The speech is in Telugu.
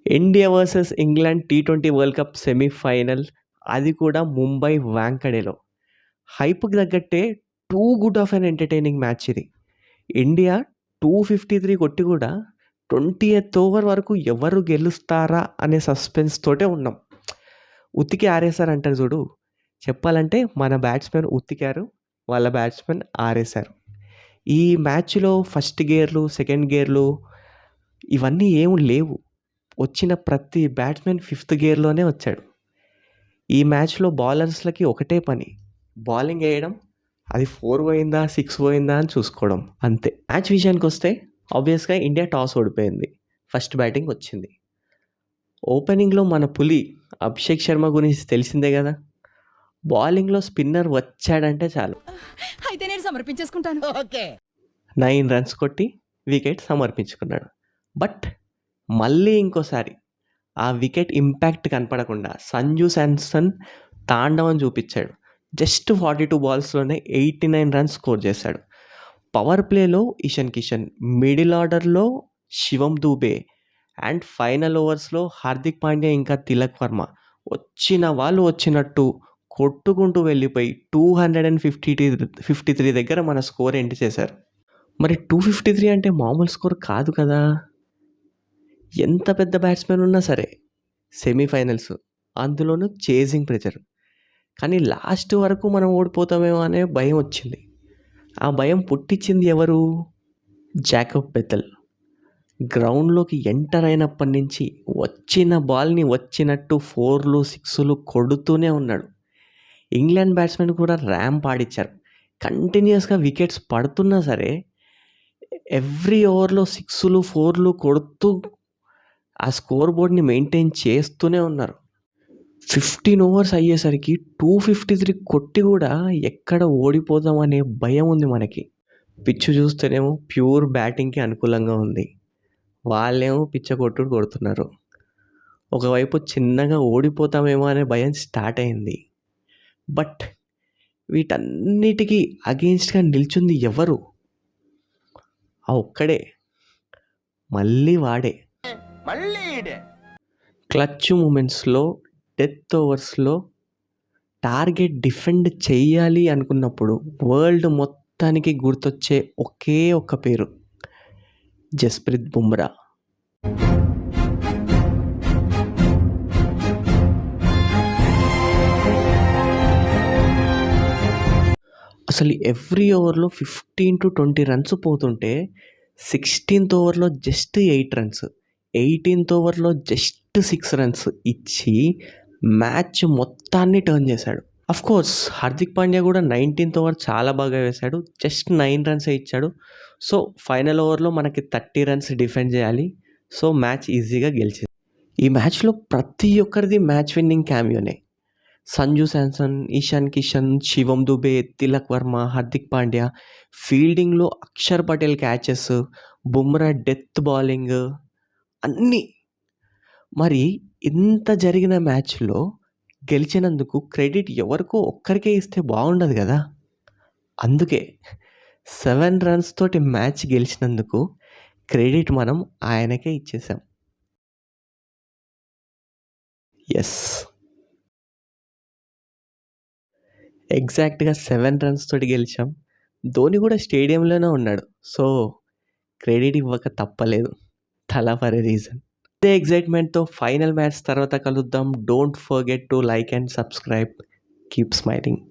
ఇండియా వర్సెస్ ఇంగ్లాండ్ టీ20 వరల్డ్ కప్ సెమీఫైనల్. అది కూడా ముంబై వాంకడేలో. హైప్‌కి తగ్గట్టే too good of an entertaining match ఇది. ఇండియా 253 కొట్టి కూడా 20థ్ ఓవర్ వరకు ఎవరు గెలుస్తారా అనే సస్పెన్స్ తోటే ఉన్నాం. ఉతికి ఆరేశారంటారు చూడు. చెప్పాలంటే మన బ్యాట్స్‌మెన్ ఉతికారు. వాళ్ళ బ్యాట్స్‌మెన్ ఆరేశారు. ఈ మ్యాచ్‌లో ఫస్ట్ గేర్లు, సెకండ్ గేర్లు ఇవన్నీ ఏమి లేవు. వచ్చిన ప్రతి బ్యాట్స్‌మెన్ ఫిఫ్త్ గేర్‌లోనే వచ్చాడు. ఈ మ్యాచ్‌లో బౌలర్స్‌లకి ఒకటే పని. బౌలింగ్ ఏయడం, అది 4 పోయిందా, 6 పోయిందా అని చూసుకోవడం అంతే. మ్యాచ్ విషయానికొస్తే ఆబ్వియస్‌గా ఇండియా టాస్ ఓడిపోయింది. ఫస్ట్ బ్యాటింగ్ వచ్చింది. ఓపెనింగ్‌లో మన పులి అభిషేక్ శర్మ గురించి తెలిసిందే గదా! బౌలింగ్‌లో స్పిన్నర్ వచ్చాడంటే చాలు. అయితే నేను సమర్పించేసుకుంటాను. ఓకే 9 రన్స్ కొట్టి వికెట్ సమర్పించుకున్నాడు. బట్ మళ్ళీ ఇంకోసారి ఆ వికెట్ ఇంపాక్ట్ కనపడకుండా సంజు శాంసన్ తాండవం చూపించాడు. జస్ట్ 42 బాల్స్‌లోనే 89 రన్స్ స్కోర్ చేశాడు. పవర్ ప్లేలో ఇషాన్ కిషన్, మిడిల్ ఆర్డర్‌లో శివం దూబే అండ్ ఫైనల్ ఓవర్స్‌లో హార్దిక్ పాండ్యా ఇంకా తిలక్ వర్మ వచ్చిన వాళ్ళు వచ్చినట్టు కొట్టుకుంటూ వెళ్ళిపోయి 253 దగ్గర మన స్కోర్ ఎండ్ చేశారు. మరి 253 అంటే మామూలు స్కోర్ కాదు కదా! ఎంత పెద్ద బ్యాట్స్‌మెన్ ఉన్నా సరే సెమీఫైనల్స్, అందులోనూ చేజింగ్ ప్రెషర్. కానీ లాస్ట్ వరకు మనం ఓడిపోతామేమో అనే భయం వచ్చింది. ఆ భయం పుట్టించింది ఎవరు? Jacob Bethell. గ్రౌండ్‌లోకి ఎంటర్ అయినప్పటి నుంచి వచ్చిన బాల్‌ని వచ్చినట్టు 4లు, 6లు కొడుతూనే ఉన్నాడు. ఇంగ్లాండ్ బ్యాట్స్‌మెన్ కూడా ర్యాంప్ ఆడిచ్చారు. కంటిన్యూయస్‌గా వికెట్స్ పడుతున్నా సరే ఎవ్రీ ఓవర్‌లో 6లు, 4లు కొడుతూ ఆ స్కోర్ బోర్డ్‌ని మెయింటైన్ చేస్తూనే ఉన్నారు. 15 ఓవర్స్ అయ్యేసరికి 253 కొట్టి కూడా ఎక్కడ ఓడిపోదాం అనే భయం ఉంది మనకి. పిచ్ చూస్తేనేమో ప్యూర్ బ్యాటింగ్‌కి అనుకూలంగా ఉంది. వాళ్ళేమో పిచ్చ కొట్టుడు కొడుతున్నారు. ఒకవైపు చిన్నగా ఓడిపోతామేమో అనే భయం స్టార్ట్ అయింది. బట్ వీటన్నిటికి అగెయిన్స్ట్‌గా నిల్చుంది ఎవరు? ఆ ఒక్కడే. మళ్ళీ వాడే. మళ్ళీ ఈడే. క్లచ్ మూమెంట్స్‌లో, డెత్ ఓవర్స్‌లో టార్గెట్ డిఫెండ్ చెయ్యాలి అనుకున్నప్పుడు వరల్డ్ మొత్తానికి గుర్తొచ్చే ఒకే ఒక్క పేరు జస్ప్రీత్ బుమ్రా. అసలు ఎవ్రీ ఓవర్‌లో 15-20 రన్స్ పోతుంటే 16థ్ ఓవర్‌లో జస్ట్ 8 రన్స్, 18థ్ ఓవర్‌లో జస్ట్ 6 రన్స్ ఇచ్చి మ్యాచ్ మొత్తాన్ని టర్న్ చేశాడు. అఫ్‌కోర్స్ హార్దిక్ పాండ్యా కూడా 19థ్ ఓవర్ చాలా బాగా వేశాడు. జస్ట్ 9 రన్సే ఇచ్చాడు. సో ఫైనల్ ఓవర్‌లో మనకి 30 రన్స్ డిఫెండ్ చేయాలి. సో మ్యాచ్ ఈజీగా గెలిచింది. ఈ మ్యాచ్‌లో ప్రతి ఒక్కరిది మ్యాచ్ విన్నింగ్ క్యామియోనే. సంజు శాంసన్, ఇషాన్ కిషన్, శివం దుబే, తిలక్ వర్మ, హార్దిక్ పాండ్యా, ఫీల్డింగ్‌లో Axar Patel catches, Bumrah death bowling అన్నీ. మరి ఇంత జరిగిన మ్యాచ్‌లో గెలిచినందుకు క్రెడిట్ ఎవరికో ఒక్కరికే ఇస్తే బాగుండదు కదా! అందుకే 7 రన్స్ తోటి మ్యాచ్ గెలిచినందుకు క్రెడిట్ మనం ఆయనకే ఇచ్చేసాం. యెస్. ఎగ్జాక్ట్‌గా 7 రన్స్ తోటి గెలిచాం. ధోని కూడా స్టేడియంలోనే ఉన్నాడు. సో క్రెడిట్ ఇవ్వక తప్పలేదు. తలా ఫర్ ఎ రీజన్. ఇదే ఎక్సైట్‌మెంట్‌తో ఫైనల్ మ్యాచ్ తర్వాత కలుద్దాం. Don't forget to like and subscribe. Keep smiling.